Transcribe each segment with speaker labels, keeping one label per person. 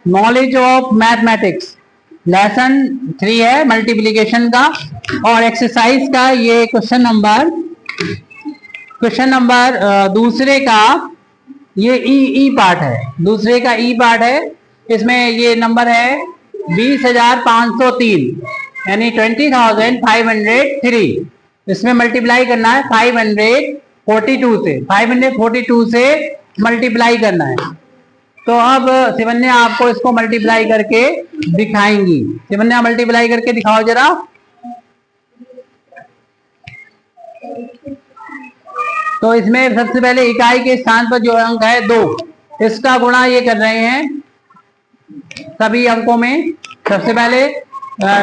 Speaker 1: Knowledge of mathematics lesson 3 है multiplication का, और एक्सरसाइज का ये क्वेश्चन नंबर दूसरे का ये ई पार्ट है, दूसरे का ई पार्ट है। इसमें ये नंबर है 20,503 यानी 20,503। इसमें मल्टीप्लाई करना है 542 से मल्टीप्लाई करना है। तो अब शिवन्या आपको इसको मल्टीप्लाई करके दिखाएंगी। शिवन्या मल्टीप्लाई करके दिखाओ जरा। तो इसमें सबसे पहले इकाई के स्थान पर जो अंक है 2, इसका गुणा ये कर रहे हैं सभी अंकों में। सबसे पहले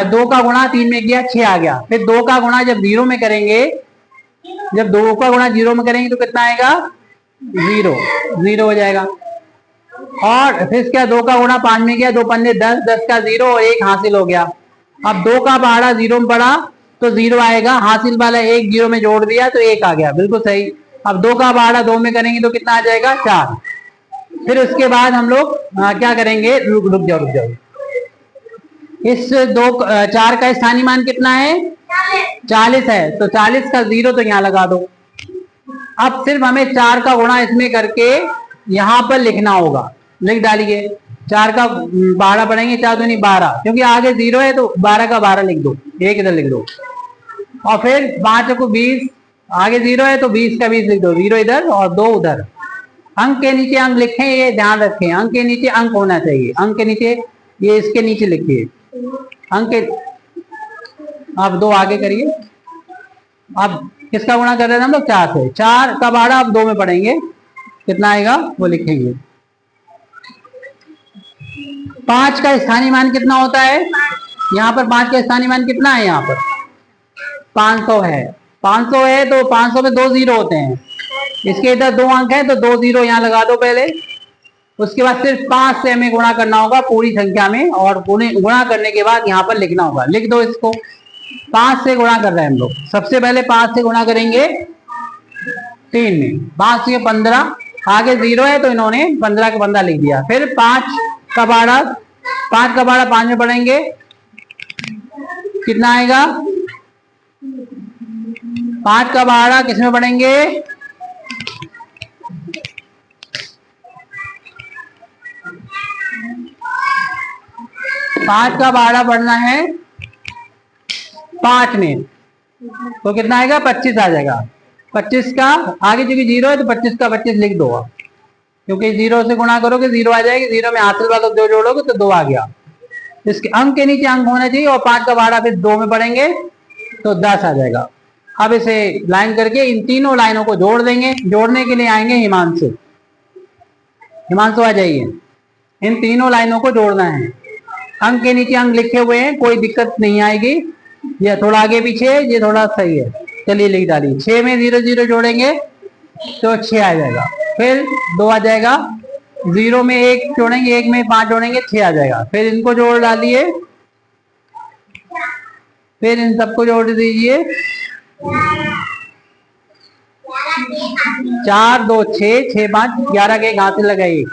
Speaker 1: 2 का गुणा 3 में किया 6 आ गया। फिर 2 का गुणा जब 0 में करेंगे, जब 2 का गुणा 0 में करेंगे तो कितना आएगा? 0 हो जाएगा। और फिर क्या 2 का गुणा 5 में किया, 2 पंजे 10, 10 का 0 और 1 हासिल हो गया। अब 2 का पहाड़ा 0 में पड़ा तो 0 आएगा, हासिल वाला 1 0 में जोड़ दिया तो 1 आ गया, बिल्कुल सही। अब 2 का पहाड़ा 2 में करेंगे तो कितना आ जाएगा? 4। फिर उसके बाद हम लोग क्या करेंगे? रुक जाओ। इस 4 का स्थानीय मान कितना है? 40 है। तो 40 का 0 तो यहाँ लगा दो। अब सिर्फ हमें 4 का गुणा इसमें करके यहाँ पर लिखना होगा। लिख डालिए। 4 का 12 पढ़ेंगे, 4 दूनी 12, क्योंकि आगे 0 है तो 12 का 12 लिख दो, 1 इधर लिख दो। और फिर 5 को 20, आगे 0 है तो 20 का 20 लिख दो, 0 इधर और 2 उधर। अंक के नीचे अंक लिखें, ये ध्यान रखें, अंक के नीचे अंक होना चाहिए। अंक के नीचे ये इसके नीचे लिखिए अंक के। अब 2 आगे करिए। अब किसका गुणा कर रहे थे हम लोग? 4 से। 4 का 12 अब 2 में पढ़ेंगे, कितना आएगा वो लिखेंगे। 5 का स्थानीय मान कितना होता है? यहाँ पर 5 का स्थानीय मान कितना है? यहाँ पर 500 है। 500 है तो 500 में 2 0 होते हैं। इसके इधर 2 अंक है तो 2 0 यहाँ लगा दो पहले। उसके बाद सिर्फ 5 से हमें गुणा करना होगा पूरी संख्या में, और गुणा करने के बाद यहाँ पर लिखना होगा। लिख दो इसको। 5 से गुणा कर रहे हैं हम लोग। सबसे पहले 5 से गुणा करेंगे 3 में, 5 से 15, आगे 0 है तो इन्होंने 15 का 15 लिख दिया। फिर 5 का 12 5 में पढ़ेंगे, कितना आएगा? 5 का 12 किस में पढ़ेंगे? 5 का 12 पढ़ना है 5 में, तो कितना आएगा? 25 आ जाएगा। 25 का आगे चूंकि 0 है तो 25 का 25 लिख दो, क्योंकि 0 से गुणा करोगे 0 आ जाएगी, 0 में हासिल वाला 2 जोड़ोगे तो 2 आ गया। इसके अंक के नीचे अंक होना चाहिए, और 5 का 12 फिर 2 में पढ़ेंगे तो 10 आ जाएगा। अब इसे लाइन करके इन तीनों लाइनों को जोड़ देंगे। जोड़ने के लिए आएंगे हिमांशु। हिमांशु आ जाइए। इन तीनों लाइनों को जोड़ना है। अंक के नीचे अंक लिखे हुए हैं, कोई दिक्कत नहीं आएगी। ये थोड़ा आगे पीछे, ये थोड़ा सही है। चलिए लिख डालिए। 6 में 0 0 जोड़ेंगे तो 6 आ जाएगा। फिर 2 आ जाएगा। 0 में 1 जोड़ेंगे, 1 में 5 जोड़ेंगे, 6 आ जाएगा। फिर इनको जोड़ डालिए, फिर इन सबको जोड़ दीजिए। 4 2 6 6 5 11 के हाथ लगाइए।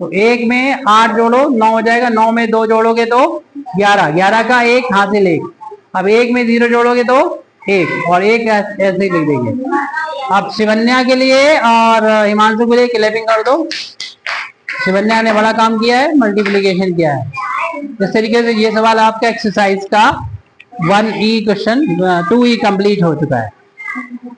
Speaker 1: तो 1 में 8 जोड़ो 9 हो जाएगा। 9 में 2 जोड़ोगे तो 11, 11 का 1 हासिल 1। अब 1 में 0 जोड़ोगे तो 1, और 1 ऐसे ही लिख देंगे। अब शिवन्या के लिए और हिमांशु के लिए क्लैपिंग कर दो। शिवन्या ने बड़ा काम किया है, मल्टीप्लिकेशन किया है। इस तरीके से ये सवाल आपका एक्सरसाइज का 1E क्वेश्चन 2E कंप्लीट हो चुका है।